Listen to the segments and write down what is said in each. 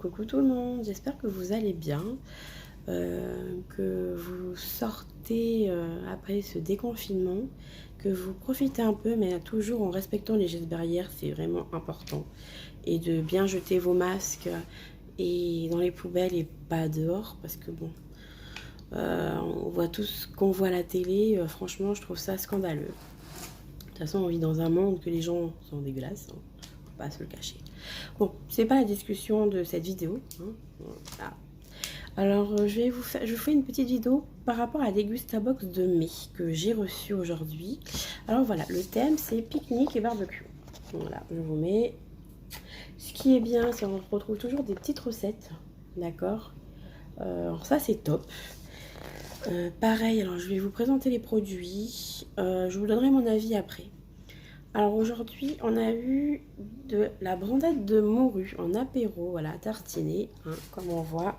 Coucou tout le monde, j'espère que vous allez bien, que vous sortez après ce déconfinement, que vous profitez un peu, mais toujours en respectant les gestes barrières, c'est vraiment important. Et de bien jeter vos masques et dans les poubelles et pas dehors, parce que bon, on voit tout ce qu'on voit à la télé, franchement, je trouve ça scandaleux. De toute façon, on vit dans un monde que les gens sont dégueulasses, hein, faut pas se le cacher. Bon, c'est pas la discussion de cette vidéo, hein. Voilà. Alors, je vous fais une petite vidéo par rapport à la Degustabox de mai que j'ai reçue aujourd'hui. Alors voilà, le thème c'est pique-nique et barbecue. Voilà, je vous mets. Ce qui est bien, c'est qu'on retrouve toujours des petites recettes, d'accord. Alors ça c'est top. Pareil, alors je vais vous présenter les produits. Je vous donnerai mon avis après. Alors aujourd'hui, on a eu de la brandade de morue en apéro, voilà, tartinée, hein, comme on voit.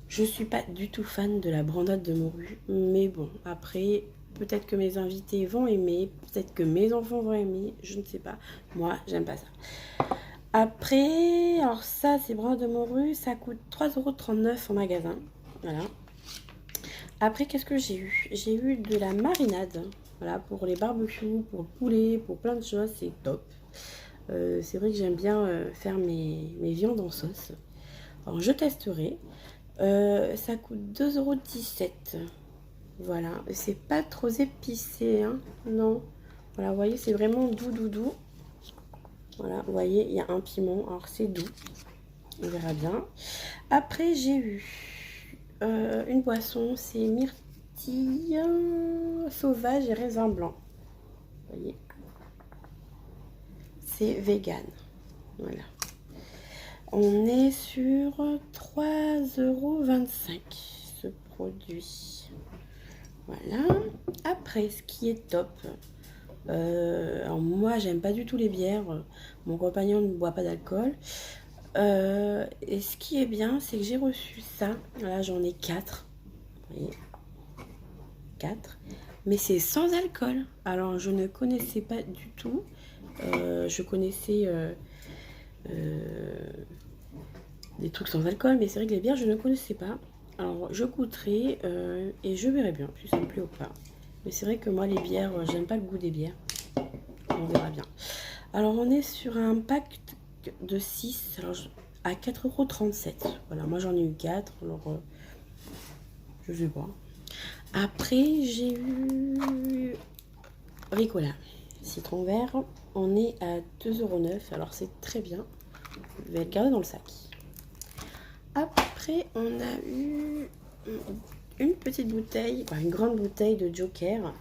Je suis pas du tout fan de la brandade de morue, mais bon, après, peut-être que mes invités vont aimer, peut-être que mes enfants vont aimer, je ne sais pas. Moi, j'aime pas ça. Après, alors ça, c'est brandade de morue, ça coûte 3,39 € en magasin, voilà. Après, qu'est-ce que j'ai eu? J'ai eu de la marinade, voilà, pour les barbecues, pour le poulet, pour plein de choses, c'est top. C'est vrai que j'aime bien faire mes viandes en sauce. Alors, je testerai. Ça coûte 2,17 €. Voilà, c'est pas trop épicé, hein, non. Voilà, vous voyez, c'est vraiment doux, doux, doux. Voilà, vous voyez, il y a un piment, alors c'est doux. On verra bien. Après, j'ai eu une boisson, c'est myrtille sauvage et raisin blanc. Vous voyez, c'est vegan. Voilà. On est sur 3,25 € ce produit. Voilà. Après, ce qui est top. Alors moi, j'aime pas du tout les bières. Mon compagnon ne boit pas d'alcool. Et ce qui est bien, c'est que j'ai reçu ça. Là, j'en ai 4. Vous voyez, 4. Mais c'est sans alcool. Alors, je ne connaissais pas du tout. Je connaissais des trucs sans alcool, mais c'est vrai que les bières, je ne connaissais pas. Alors, je goûterai et je verrai bien si ça me plaît ou pas. Mais c'est vrai que moi, les bières, j'aime pas le goût des bières. On verra bien. Alors, on est sur un pack de 6 alors, à 4,37 €. Voilà, moi j'en ai eu 4. Alors, je vais voir. Après, j'ai eu Ricola. Citron vert. On est à 2,09 €. Alors, c'est très bien. Je vais le garder dans le sac. Après, on a eu une petite bouteille, une grande bouteille de Joker.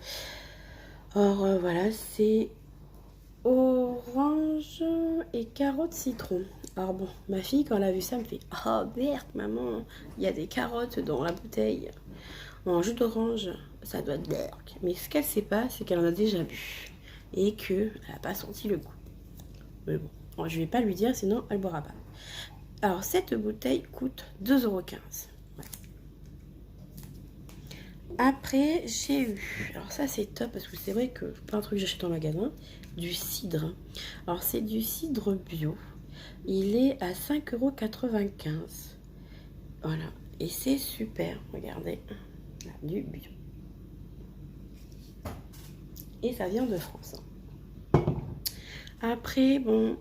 Alors, voilà, c'est orange et carotte citron. Alors bon, ma fille quand elle a vu ça, elle me fait « Oh Berthe, maman, il y a des carottes dans la bouteille. En jus d'orange, ça doit être Berthe. » Mais ce qu'elle sait pas, c'est qu'elle en a déjà bu et qu'elle n'a pas senti le goût. Mais bon, alors, je vais pas lui dire, sinon elle boira pas. Alors cette bouteille coûte 2,15 €. Ouais. Après, j'ai eu, alors ça c'est top parce que c'est vrai que c'est pas un truc que j'achète en magasin, du cidre. Alors c'est du cidre bio. Il est à 5,95 €. Voilà, et c'est super, regardez, là, du bio. Et ça vient de France. Après, bon,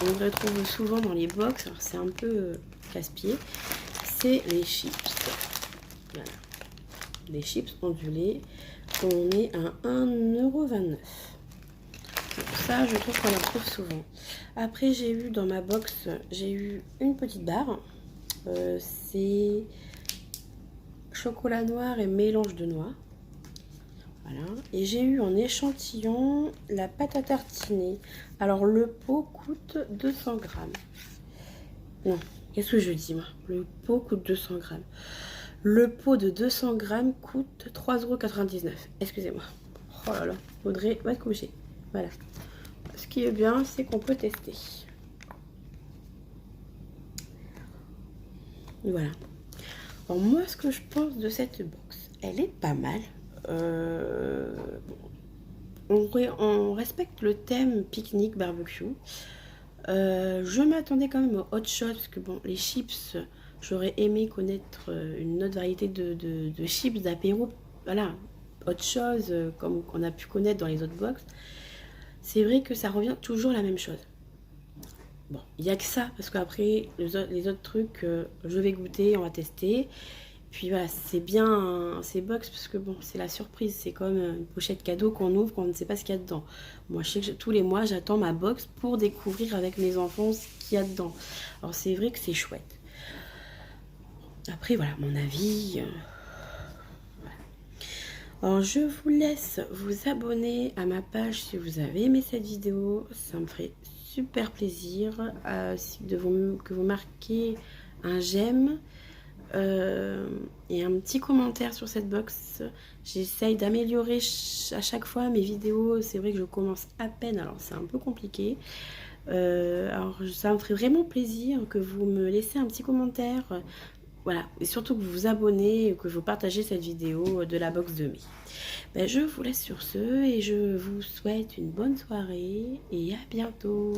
on le retrouve souvent dans les box, alors c'est un peu casse-pied, c'est les chips. Voilà. Les chips ondulés, on est à 1,29 €. Donc ça, je trouve qu'on la trouve souvent. Après, j'ai eu dans ma box, j'ai eu une petite barre. C'est chocolat noir et mélange de noix. Voilà. Et j'ai eu en échantillon la pâte à tartiner. Alors, le pot coûte 200 grammes. Non, qu'est-ce que je dis, moi? Le pot coûte 200 grammes. Le pot de 200 grammes coûte 3,99 €. Excusez-moi. Oh là là, Audrey, va te coucher. Voilà. Ce qui est bien, c'est qu'on peut tester. Voilà. Alors moi, ce que je pense de cette box, elle est pas mal. On respecte le thème pique-nique barbecue. Je m'attendais quand même aux hot shots, parce que bon, les chips, j'aurais aimé connaître une autre variété de chips, d'apéro, voilà, autre chose, comme on a pu connaître dans les autres box. C'est vrai que ça revient toujours la même chose. Bon, il n'y a que ça, parce qu'après, les autres trucs, je vais goûter, on va tester. Puis voilà, c'est bien ces box, parce que bon, c'est la surprise. C'est comme une pochette cadeau qu'on ouvre, qu'on ne sait pas ce qu'il y a dedans. Moi, je sais que tous les mois, j'attends ma box pour découvrir avec mes enfants ce qu'il y a dedans. Alors, c'est vrai que c'est chouette. Après, voilà, mon avis. Alors, je vous laisse vous abonner à ma page si vous avez aimé cette vidéo. Ça me ferait super plaisir que vous marquez un j'aime et un petit commentaire sur cette box. J'essaye d'améliorer à chaque fois mes vidéos. C'est vrai que je commence à peine, alors c'est un peu compliqué. Alors ça me ferait vraiment plaisir que vous me laissiez un petit commentaire. Voilà, et surtout que vous vous abonnez, que vous partagez cette vidéo de la box de mai. Ben, je vous laisse sur ce et je vous souhaite une bonne soirée et à bientôt.